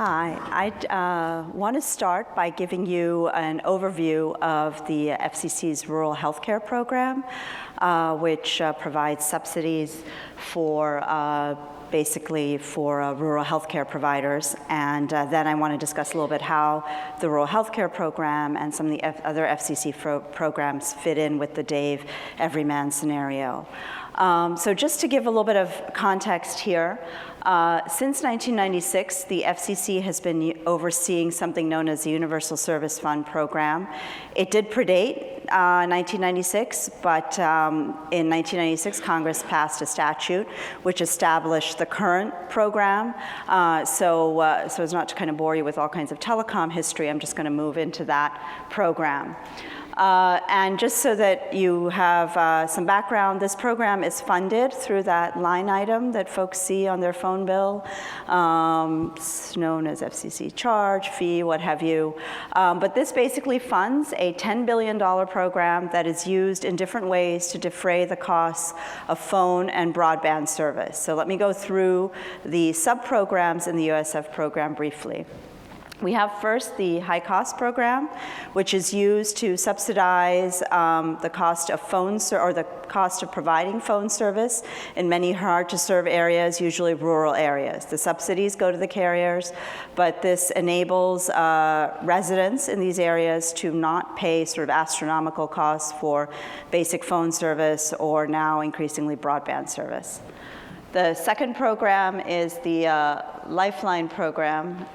Hi, I want to start by giving you an overview of the FCC's Rural Healthcare Program, which provides subsidies for basically for rural healthcare providers. And then I want to discuss a little bit how the Rural Healthcare Program and some of the other FCC programs fit in with the Dave Everyman scenario. So just to give a little bit of context here, since 1996, the FCC has been overseeing something known as the Universal Service Fund program. It did predate 1996, but in 1996, Congress passed a statute which established the current program. So as not to kind of bore you with all kinds of telecom history, I'm just going to move into that program. And just so that you have some background, this program is funded through that line item that folks see on their phone bill. It's known as FCC charge, fee, what have you. But this basically funds a $10 billion program that is used in different ways to defray the costs of phone and broadband service. So let me go through the sub-programs in the USF program briefly. We have first the high-cost program, which is used to subsidize the cost of or the cost of providing phone service in many hard-to-serve areas, usually rural areas. The subsidies go to the carriers, but this enables residents in these areas to not pay sort of astronomical costs for basic phone service or now increasingly broadband service. The second program is the Lifeline program.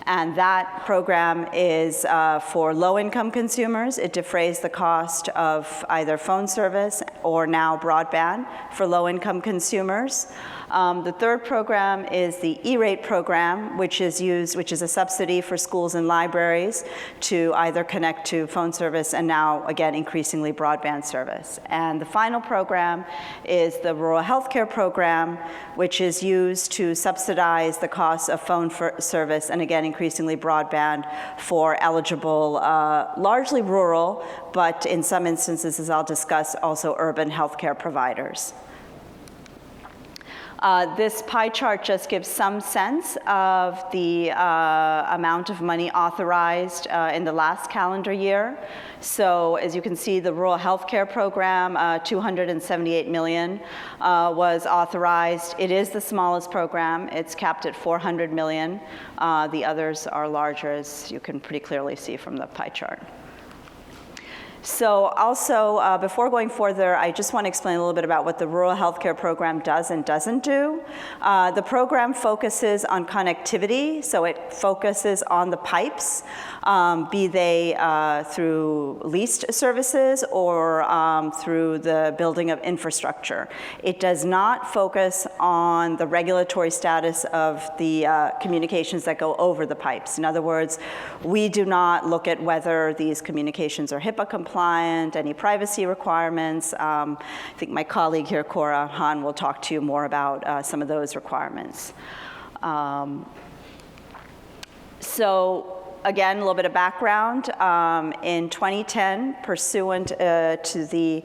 And that program is for low-income consumers. It defrays the cost of either phone service or now broadband for low-income consumers. The third program is the E-rate program, which is a subsidy for schools and libraries to either connect to phone service and now, again, increasingly broadband service. And the final program is the Rural Healthcare Program, which is used to subsidize the cost of phone service and, again, increasingly broadband for eligible, largely rural, but in some instances, as I'll discuss, also urban healthcare providers. This pie chart just gives some sense of the amount of money authorized in the last calendar year. So as you can see, the Rural Healthcare Program, $278 million was authorized. It is the smallest program. It's capped at $400 million. The others are larger, as you can pretty clearly see from the pie chart. So also, before going further, I just want to explain a little bit about what the Rural Healthcare Program does and doesn't do. The program focuses on connectivity, so it focuses on the pipes, be they through leased services or through the building of infrastructure. It does not focus on the regulatory status of the communications that go over the pipes. In other words, we do not look at whether these communications are HIPAA compliant, any privacy requirements. I think my colleague here, Cora Han, will talk to you more about some of those requirements. So again, a little bit of background. In 2010, pursuant to the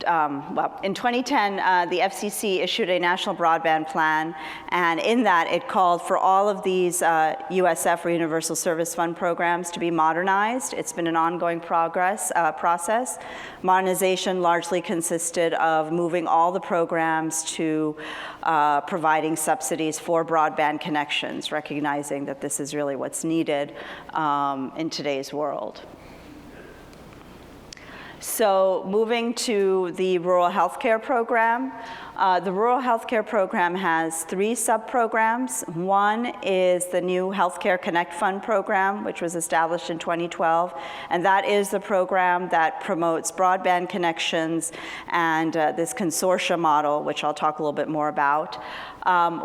in 2010, the FCC issued a national broadband plan, and in that it called for all of these USF or Universal Service Fund programs to be modernized. It's been an ongoing process. Modernization largely consisted of moving all the programs to providing subsidies for broadband connections, recognizing that this is really what's needed in today's world. So moving to the Rural Healthcare Program. The Rural Healthcare Program has 3 sub-programs. One is the new Healthcare Connect Fund program, which was established in 2012. And that is the program that promotes broadband connections and this consortia model, which I'll talk a little bit more about.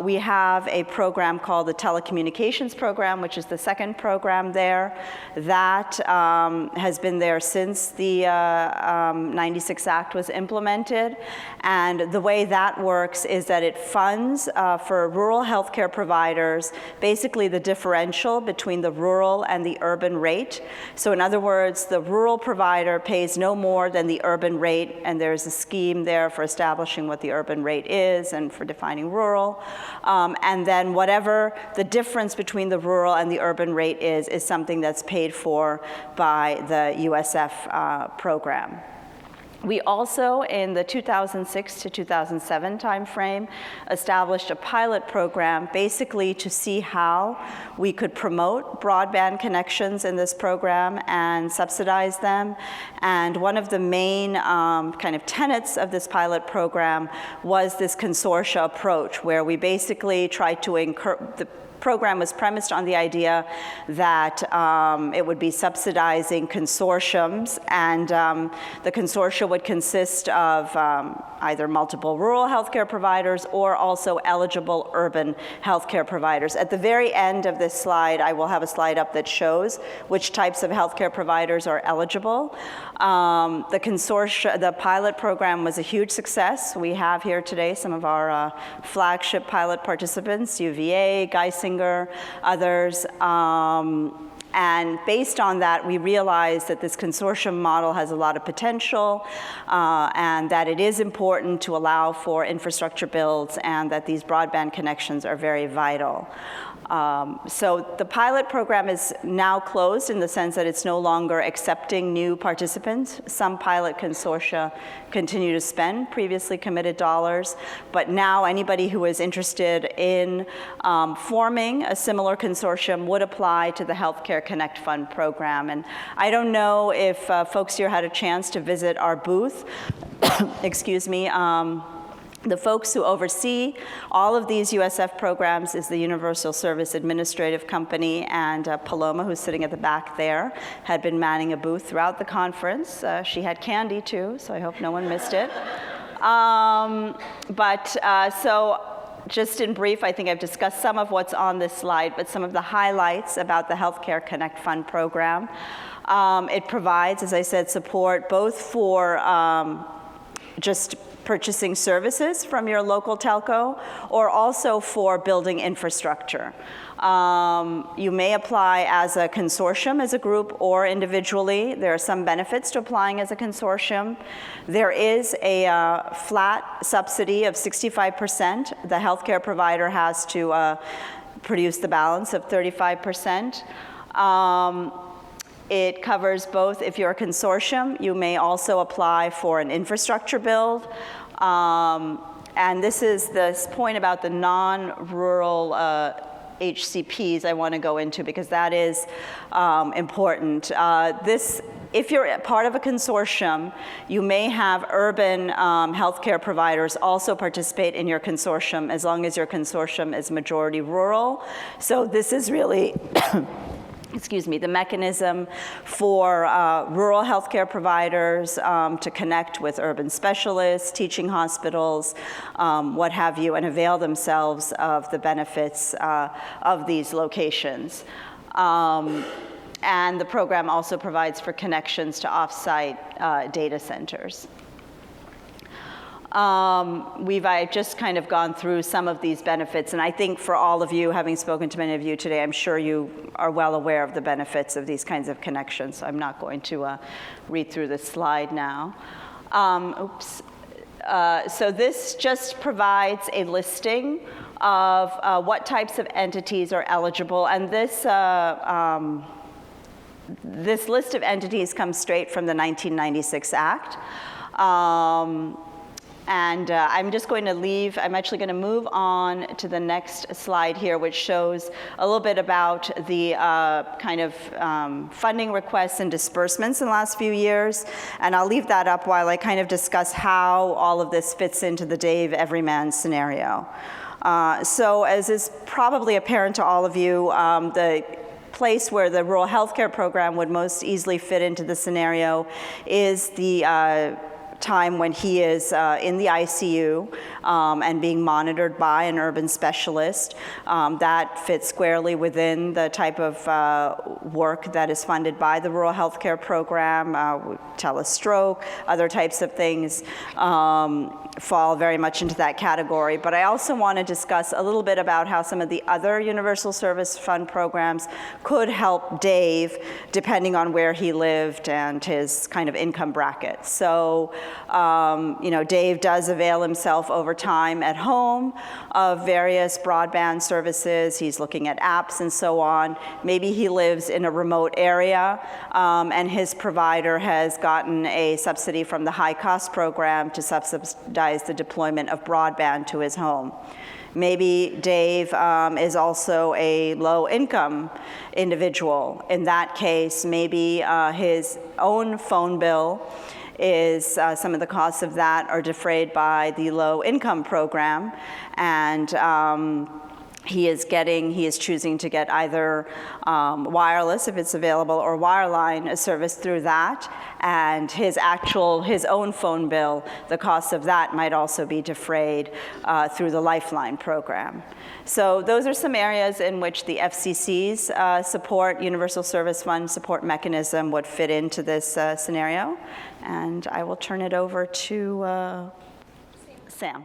We have a program called the Telecommunications Program, which is the second program there. That has been there since the 96 Act was implemented. And the way that works is that it funds for rural healthcare providers basically the differential between the rural and the urban rate. So in other words, the rural provider pays no more than the urban rate, and there's a scheme there for establishing what the urban rate is and for defining rural. rural, and then whatever the difference between the rural and the urban rate is something that's paid for by the USF program. We also, in the 2006 to 2007 timeframe, established a pilot program basically to see how we could promote broadband connections in this program and subsidize them. And one of the main kind of tenets of this pilot program was this consortia approach, where we basically tried to the program was premised on the idea that it would be subsidizing consortiums, and the consortia would consist of either multiple rural healthcare providers or also eligible urban healthcare providers. At the very end of this slide, I will have a slide up that shows which types of healthcare providers are eligible. The consortia, the pilot program was a huge success. We have here today some of our flagship pilot participants, UVA, Geisinger, others. And based on that, we realized that this consortium model has a lot of potential, and that it is important to allow for infrastructure builds, and that these broadband connections are very vital. So the pilot program is now closed in the sense that it's no longer accepting new participants. Some pilot consortia continue to spend previously committed dollars, but now anybody who is interested in forming a similar consortium would apply to the Healthcare Connect Fund program. And I don't know if folks here had a chance to visit our booth. Excuse me. The folks who oversee all of these USF programs is the Universal Service Administrative Company, and Paloma, who's sitting at the back there, had been manning a booth throughout the conference. She had candy too, so I hope no one missed it. So just in brief, I think I've discussed some of what's on this slide, but some of the highlights about the Healthcare Connect Fund program. It provides, as I said, support both for just purchasing services from your local telco, or also for building infrastructure. You may apply as a consortium, as a group, or individually. There are some benefits to applying as a consortium. There is a flat subsidy of 65%. The healthcare provider has to produce the balance of 35%. It covers both. If you're a consortium, you may also apply for an infrastructure build. And this is this point about the non-rural HCPs I want to go into, because that is important. If you're part of a consortium, you may have urban healthcare providers also participate in your consortium, as long as your consortium is majority rural. So this is really excuse me, the mechanism for rural healthcare providers to connect with urban specialists, teaching hospitals, what have you, and avail themselves of the benefits of these locations. And the program also provides for connections to off-site data centers. I've just kind of gone through some of these benefits, and I think for all of you, having spoken to many of you today, I'm sure you are well aware of the benefits of these kinds of connections, so I'm not going to read through this slide now. So this just provides a listing of what types of entities are eligible, and this list of entities comes straight from the 1996 Act. I'm just going to I'm actually going to move on to the next slide here, which shows a little bit about the kind of funding requests and disbursements in the last few years. And I'll leave that up while I kind of discuss how all of this fits into the Dave Everyman scenario. So as is probably apparent to all of you, the place where the rural healthcare program would most easily fit into the scenario is the time when he is in the ICU and being monitored by an urban specialist. That fits squarely within the type of work that is funded by the rural healthcare program. Telestroke, other types of things fall very much into that category. But I also want to discuss a little bit about how some of the other Universal Service Fund programs could help Dave, depending on where he lived and his kind of income bracket. So Dave does avail himself over time at home of various broadband services. He's looking at apps and so on. Maybe he lives in a remote area, and his provider has gotten a subsidy from the high-cost program to subsidize the deployment of broadband to his home. Maybe Dave is also a low-income individual. In that case, maybe his own phone bill is, some of the costs of that are defrayed by the low-income program, and he is choosing to get either wireless, if it's available, or wireline service through that, and his own phone bill, the cost of that might also be defrayed through the Lifeline program. So those are some areas in which the FCC's support, Universal Service Fund support mechanism would fit into this scenario. And I will turn it over to Sam.